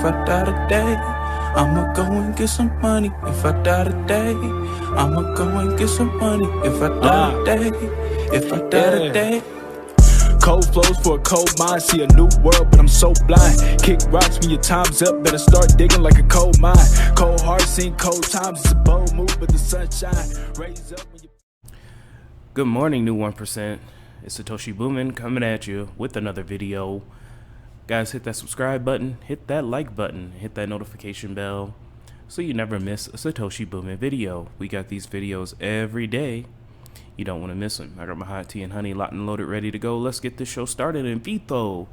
I die today, I'ma go and get some money. If I die today, I'ma go and get some money. If I die today, if I die today. Cold flows for a cold mind, see a new world, but I'm so blind. Kick rocks when your time's up, better start digging like a coal mine. Cold heart, seen cold times, it's a bold move, but the sunshine raise up when you... Good morning, new 1%. It's Satoshi Boomin coming at you with another video. Guys, hit that subscribe button, hit that like button, hit that notification bell so you never miss a Satoshi Boomin video. We got these videos every day. You don't want to miss them. I got my hot tea and honey locked and loaded, ready to go. Let's get this show started. And VTHO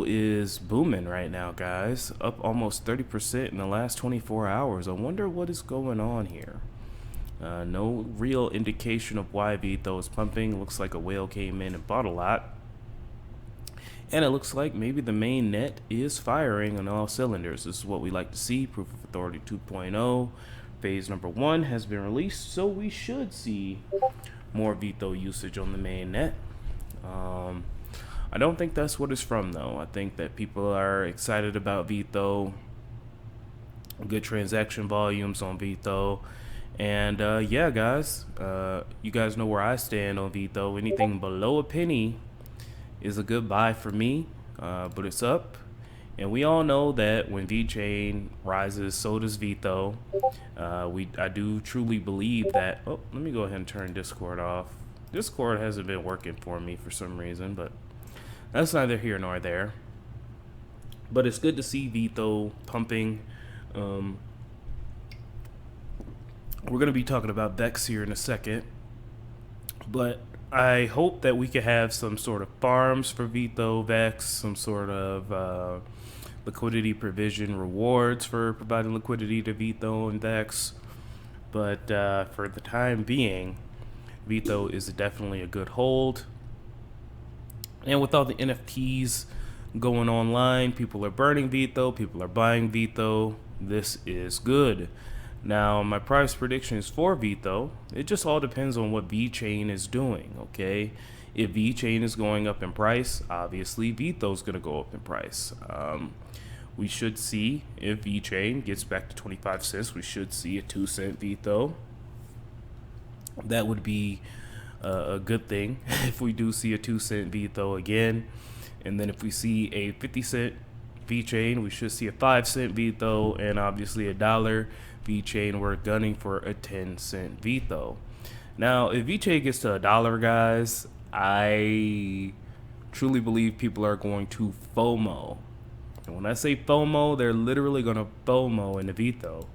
is booming right now, guys. Up almost 30% in the last 24 hours. I wonder what is going on here. No real indication of why VTHO is pumping. Looks like a whale came in and bought a lot. And it looks like maybe the main net is firing on all cylinders. This is what we like to see. Proof of Authority 2.0. Phase number 1 has been released, so we should see more VTHO usage on the main net. I don't think that's what it's from, though. I think that people are excited about VTHO, good transaction volumes on VTHO, and yeah, guys, you guys know where I stand on VTHO. Anything below a penny is a good buy for me, but it's up. And we all know that when VeChain rises, so does VTHO. I do truly believe that. Oh, let me go ahead and turn Discord off. Discord hasn't been working for me for some reason, but that's neither here nor there. But it's good to see VTHO pumping. We're going to be talking about VEX here in a second. But I hope that we could have some sort of farms for VTHO, VEX, some sort of liquidity provision rewards for providing liquidity to VTHO and VEX. But for the time being, VTHO is definitely a good hold. And with all the NFTs going online, people are burning VTHO, people are buying VTHO. This is good. Now, my price predictions for VTHO, it just all depends on what VeChain is doing, okay? If VeChain is going up in price, obviously VTHO is going to go up in price. We should see, if VeChain gets back to 25 cents, we should see a 2-cent VTHO. That would be a good thing if we do see a 2-cent VTHO again. And then if we see a 50-cent VeChain, we should see a 5-cent VTHO, and obviously $1 VeChain. We're gunning for a 10-cent VTHO. Now, if VeChain gets to $1, guys, I truly believe people are going to FOMO. And when I say FOMO, they're literally going to FOMO into VeChain,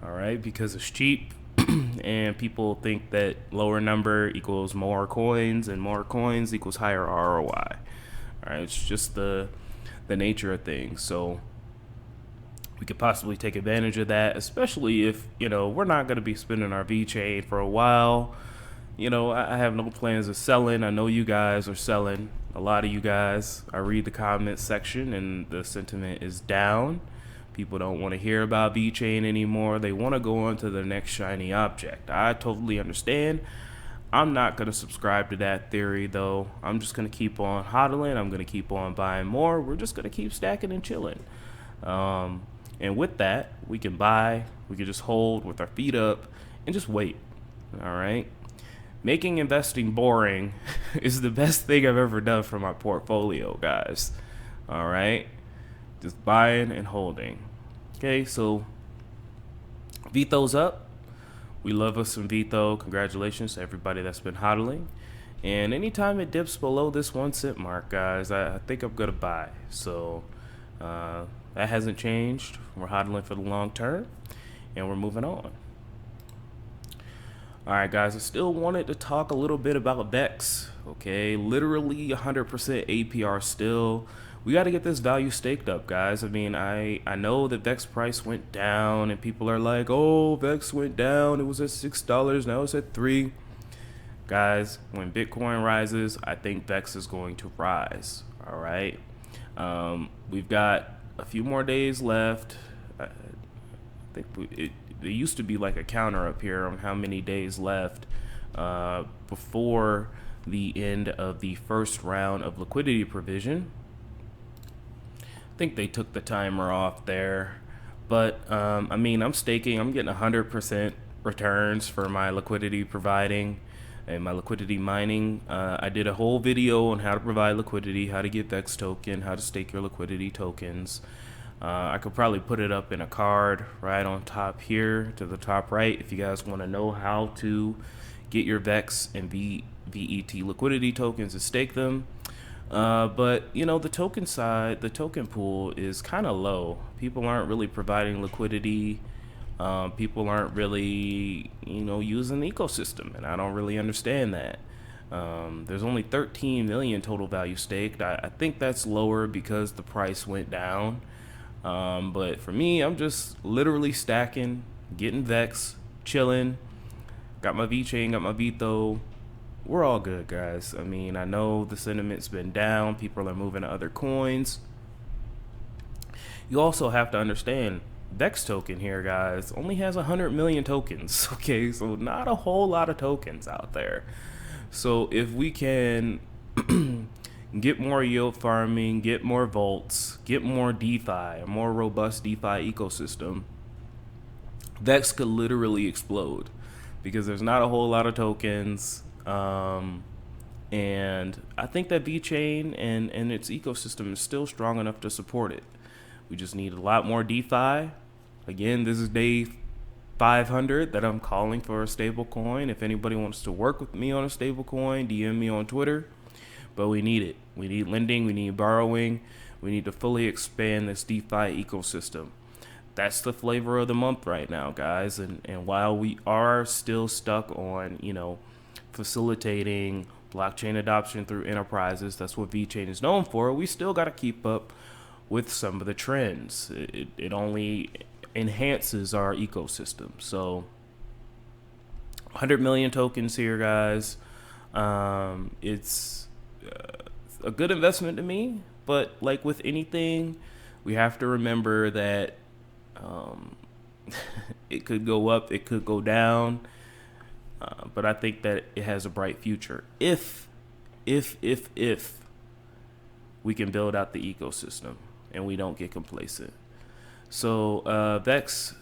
all right, because it's cheap and people think that lower number equals more coins and more coins equals higher ROI. All right, it's just the nature of things. So we could possibly take advantage of that, especially if, you know, we're not going to be spending our VeChain for a while. You know, I have no plans of selling. I know you guys are selling. A lot of you guys, I read the comments section and the sentiment is down. People don't want to hear about VeChain anymore. They want to go on to the next shiny object. I totally understand. I'm not going to subscribe to that theory, though. I'm just going to keep on hodling. I'm going to keep on buying more. We're just going to keep stacking and chilling. And with that, we can buy. We can just hold with our feet up and just wait. All right. Making investing boring is the best thing I've ever done for my portfolio, guys. All right. Just buying and holding. Okay, so VeTHO's up. We love us some VeTHO. Congratulations to everybody that's been hodling. And anytime it dips below this 1 cent mark, guys, I think I'm going to buy. So that hasn't changed. We're hodling for the long term, and we're moving on. All right, guys, I still wanted to talk a little bit about VEX, okay? Literally 100% APR still. We got to get this value staked up, guys. I mean, I know that VEX price went down, and people are like, oh, VEX went down. It was at $6. Now it's at $3. Guys, when Bitcoin rises, I think VEX is going to rise, all right? We've got a few more days left. I think there used to be like a counter up here on how many days left before the end of the first round of liquidity provision. think they took the timer off there. But I mean, I'm staking. I'm getting 100% returns for my liquidity providing and my liquidity mining. I did a whole video on how to provide liquidity, how to get VEX token, how to stake your liquidity tokens. I could probably put it up in a card right on top here to the top right if you guys want to know how to get your VEX and VET liquidity tokens and stake them. But you know, the token side, the token pool is kind of low. People aren't really providing liquidity. People aren't really, you know, using the ecosystem, and I don't really understand that. There's only 13 million total value staked. I think that's lower because the price went down. But for me, I'm just literally stacking, getting VEX, chilling. Got my VeChain, got my VTHO. We're all good, guys. I mean, I know the sentiment's been down. People are moving to other coins. You also have to understand, VEX token here, guys, only has 100 million tokens. Okay, so not a whole lot of tokens out there. So if we can get more yield farming, get more vaults, get more DeFi, a more robust DeFi ecosystem, VEX could literally explode because there's not a whole lot of tokens. And I think that VeChain and its ecosystem is still strong enough to support it. We just need a lot more DeFi. Again, this is day 500 that I'm calling for a stable coin. If anybody wants to work with me on a stable coin, DM me on Twitter. But we need it. We need lending. We need borrowing. We need to fully expand this DeFi ecosystem. That's the flavor of the month right now, guys. And while we are still stuck on, you know, facilitating blockchain adoption through enterprises, that's what VeChain is known for, we still got to keep up with some of the trends. It only enhances our ecosystem. So 100 million tokens here, guys. It's a good investment to me, but like with anything, we have to remember that it could go up, it could go down, but I think that it has a bright future if we can build out the ecosystem and we don't get complacent. So VEX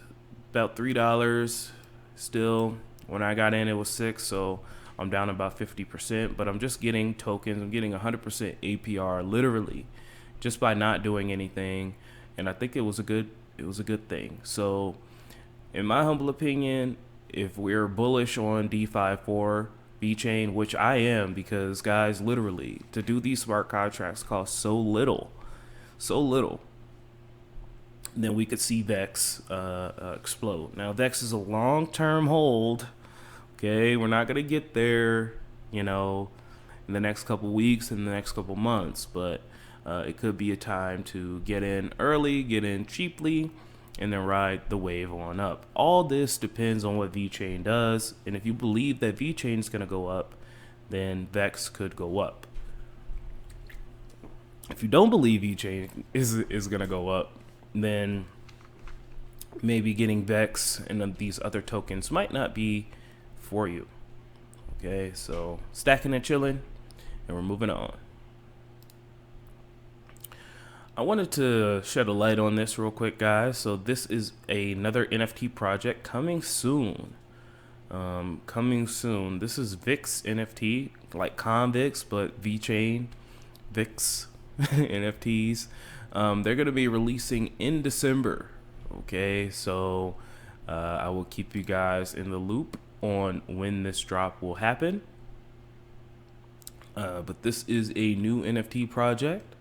about $3 still. When I got in, it was 6, so I'm down about 50%, but I'm just getting tokens. I'm getting 100% APR literally just by not doing anything, and I think it was a good thing. So in my humble opinion, if we're bullish on DeFi for VeChain, which I am, because guys, literally to do these smart contracts cost so little, then we could see VEX explode. Now VEX is a long-term hold. Okay, we're not gonna get there, you know, in the next couple weeks, in the next couple months, but it could be a time to get in early, get in cheaply, and then ride the wave on up. All this depends on what VeChain does, and if you believe that VeChain is gonna go up, then VEX could go up. If you don't believe VeChain is gonna go up, then maybe getting VEX and these other tokens might not be for you. Okay, so stacking and chilling, and we're moving on. I wanted to shed a light on this real quick, guys. So this is another NFT project coming soon. This is VIX NFT, like convicts, but VeChain VIX NFTs. They're going to be releasing in December. Okay, so I will keep you guys in the loop on when this drop will happen. But this is a new NFT project,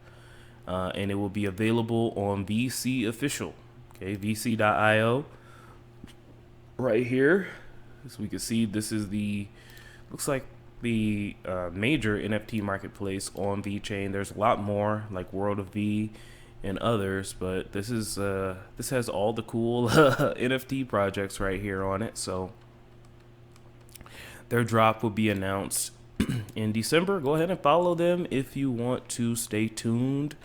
and it will be available on VC Official. Okay, VC.io. Right here, as we can see, this is looks like the major NFT marketplace on VeChain. There's a lot more, like World of V and others, but this has all the cool NFT projects right here on it. So their drop will be announced in December. Go ahead and follow them if you want to stay tuned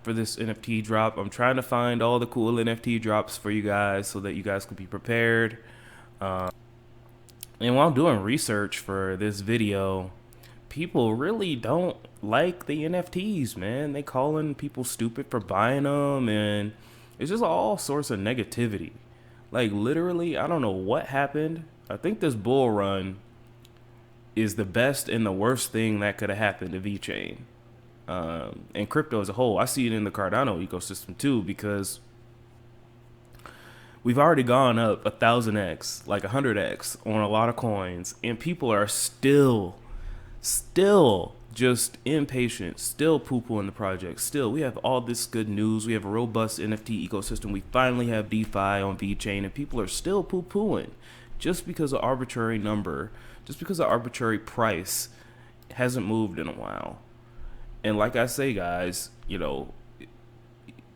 for this NFT drop. I'm trying to find all the cool NFT drops for you guys so that you guys can be prepared. And while doing research for this video, people really don't like the NFTs, man. They calling people stupid for buying them, and it's just all sorts of negativity. Like, literally, I don't know what happened. I think this bull run is the best and the worst thing that could have happened to VeChain. And crypto as a whole. I see it in the Cardano ecosystem too, because we've already gone up 1,000x, like 100x on a lot of coins, and people are still just impatient, still poo-pooing the project. Still, we have all this good news. We have a robust NFT ecosystem. We finally have DeFi on VeChain, and people are still poo-pooing just because of arbitrary number, just because of arbitrary price hasn't moved in a while. And like I say, guys, you know,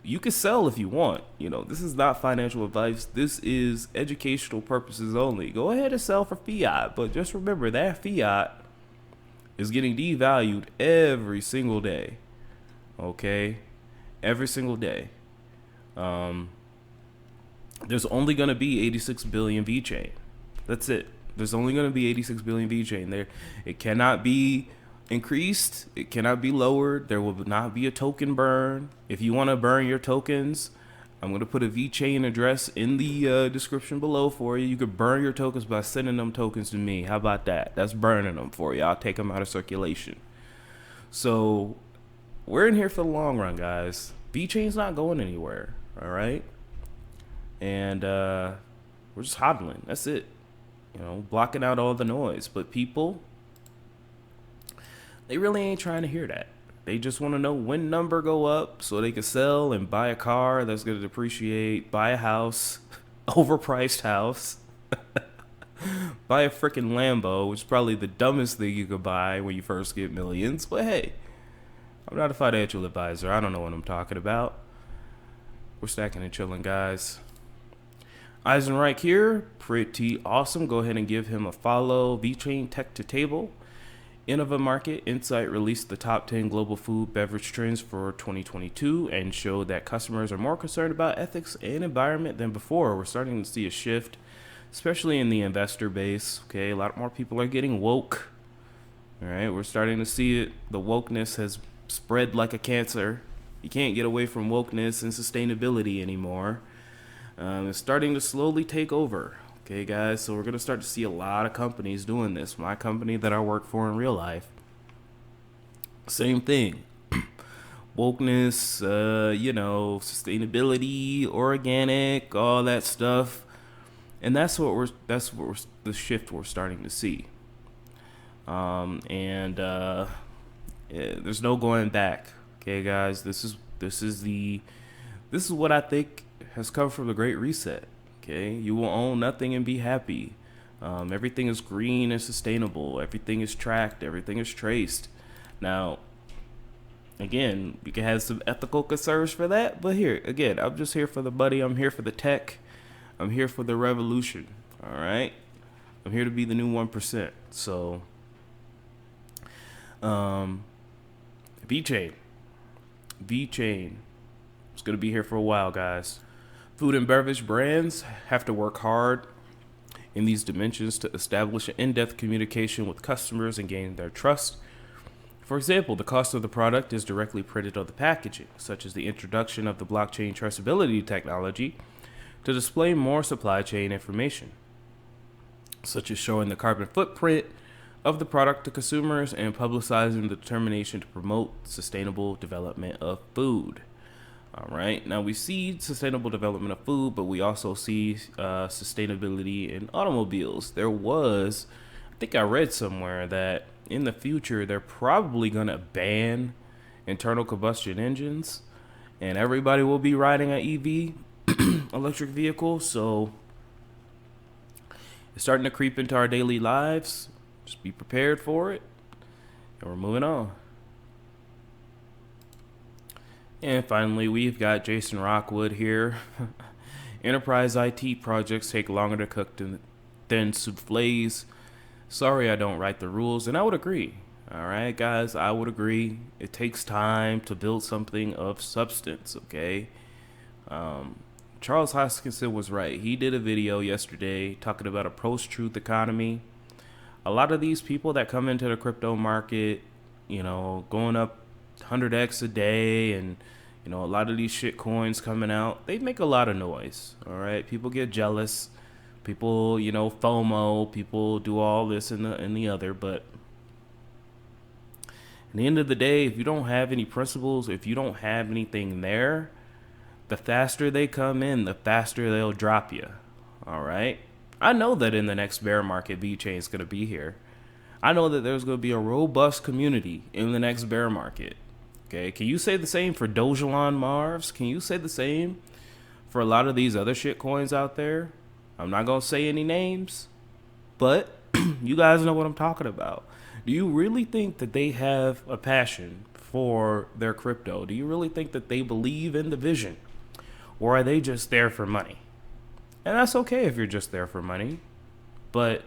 you can sell if you want. You know, this is not financial advice. This is educational purposes only. Go ahead and sell for fiat, but just remember that fiat is getting devalued every single day. Okay? Every single day. There's only going to be 86 billion VeChain. That's it. There's only going to be 86 billion VeChain there. It cannot be increased. It cannot be lowered. There will not be a token burn. If you want to burn your tokens, I'm going to put a VeChain address in the description below for you. You could burn your tokens by sending them tokens to me. How about that? That's burning them for you. I'll take them out of circulation. So we're in here for the long run, guys. VeChain's not going anywhere. All right. And we're just hodling. That's it. You know, blocking out all the noise. But people, they really ain't trying to hear that. They just want to know when number go up so they can sell and buy a car that's going to depreciate, buy a house, overpriced house, buy a freaking Lambo, which is probably the dumbest thing you could buy when you first get millions. But hey, I'm not a financial advisor. I don't know what I'm talking about. We're stacking and chilling, guys. Eisenreich here, pretty awesome. Go ahead and give him a follow. VeChain Tech to Table. Innova Market Insight released the top 10 global food beverage trends for 2022 and showed that customers are more concerned about ethics and environment than before. We're starting to see a shift, especially in the investor base. Okay, a lot more people are getting woke. All right, we're starting to see it. The wokeness has spread like a cancer. You can't get away from wokeness and sustainability anymore. It's starting to slowly take over. Okay, guys, so we're going to start to see a lot of companies doing this. My company that I work for in real life, same thing. Wokeness, you know, sustainability, organic, all that stuff. And that's the shift we're starting to see. Yeah, there's no going back. Okay, guys, this is what I think has come from the Great Reset. Okay, you will own nothing and be happy. Everything is green and sustainable. Everything is tracked. Everything is traced. Now, again, you can have some ethical concerns for that, but here, again, I'm just here for the buddy. I'm here for the tech. I'm here for the revolution. All right, I'm here to be the new 1%. So, VeChain. It's gonna be here for a while, guys. Food and beverage brands have to work hard in these dimensions to establish an in-depth communication with customers and gain their trust. For example, the cost of the product is directly printed on the packaging, such as the introduction of the blockchain traceability technology to display more supply chain information, such as showing the carbon footprint of the product to consumers and publicizing the determination to promote sustainable development of food. All right. Now we see sustainable development of food, but we also see sustainability in automobiles. I think I read somewhere that in the future, they're probably going to ban internal combustion engines and everybody will be riding an EV, electric vehicle. So it's starting to creep into our daily lives. Just be prepared for it. And we're moving on. And finally, we've got Jason Rockwood here. Enterprise IT projects take longer to cook than souffles. Sorry, I don't write the rules, and I would agree. All right, guys, I would agree. It takes time to build something of substance, okay? Charles Hoskinson was right. He did a video yesterday talking about a post-truth economy. a lot of these people that come into the crypto market, going up 100x a day, and a lot of these shit coins coming out, they make a lot of noise. All right, people get jealous, people FOMO, people do all this and the other, but at the end of the day, if you don't have any principles, if you don't have anything there, the faster they come in, the faster they'll drop you. All right. I know that in the next bear market, VeChain is going to be here. I know that there's going to be a robust community in the next bear market. Okay. Can you say the same for Dogelon Mars? Can you say the same for a lot of these other shit coins out there? I'm not going to say any names, but you guys know what I'm talking about. Do you really think that they have a passion for their crypto? Do you really think that they believe in the vision? Or are they just there for money? And that's okay if you're just there for money. But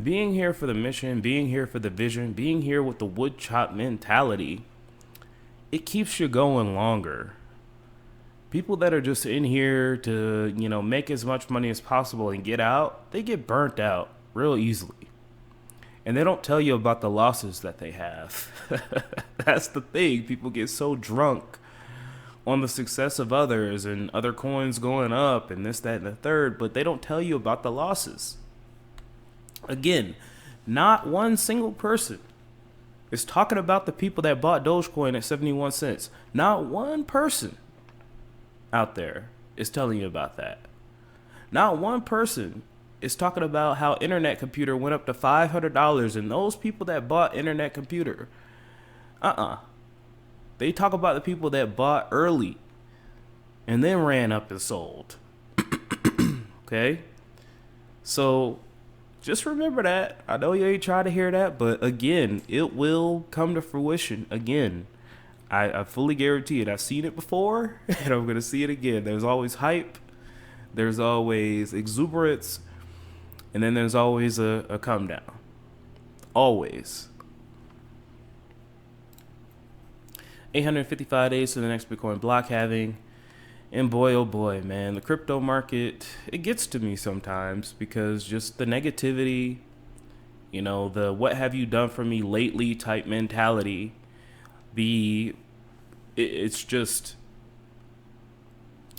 being here for the mission, being here for the vision, being here with the wood chop mentality, it keeps you going longer. People that are just in here to, make as much money as possible and get out, they get burnt out real easily. And they don't tell you about the losses that they have. That's the thing. People get so drunk on the success of others and other coins going up and this, that, and the third, but they don't tell you about the losses. Again, not one single person is talking about the people that bought Dogecoin at 71 cents. Not one person out there is telling you about that. Not one person is talking about how Internet Computer went up to $500, and those people that bought Internet Computer, they talk about the people that bought early and then ran up and sold. Okay? So just remember that. I know you ain't trying to hear that, but again, it will come to fruition again. I fully guarantee it. I've seen it before, and I'm going to see it again. There's always hype. There's always exuberance. And then there's always a come down. Always. 855 days to the next Bitcoin block halving. And boy, oh boy, man, the crypto market, it gets to me sometimes because just the negativity, the what have you done for me lately type mentality, it's just,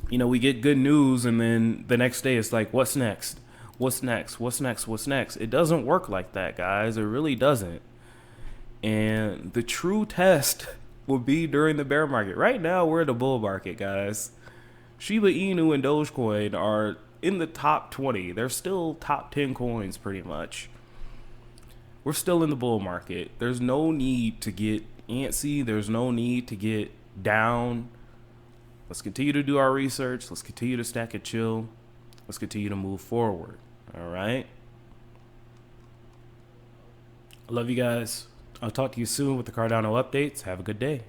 we get good news and then the next day it's like, what's next? What's next? What's next? What's next? It doesn't work like that, guys. It really doesn't. And the true test will be during the bear market. Right now, we're in the bull market, guys. Shiba Inu and Dogecoin are in the top 20. They're still top 10 coins, pretty much. We're still in the bull market. There's no need to get antsy. There's no need to get down. Let's continue to do our research. Let's continue to stack and chill. Let's continue to move forward. All right. I love you guys. I'll talk to you soon with the Cardano updates. Have a good day.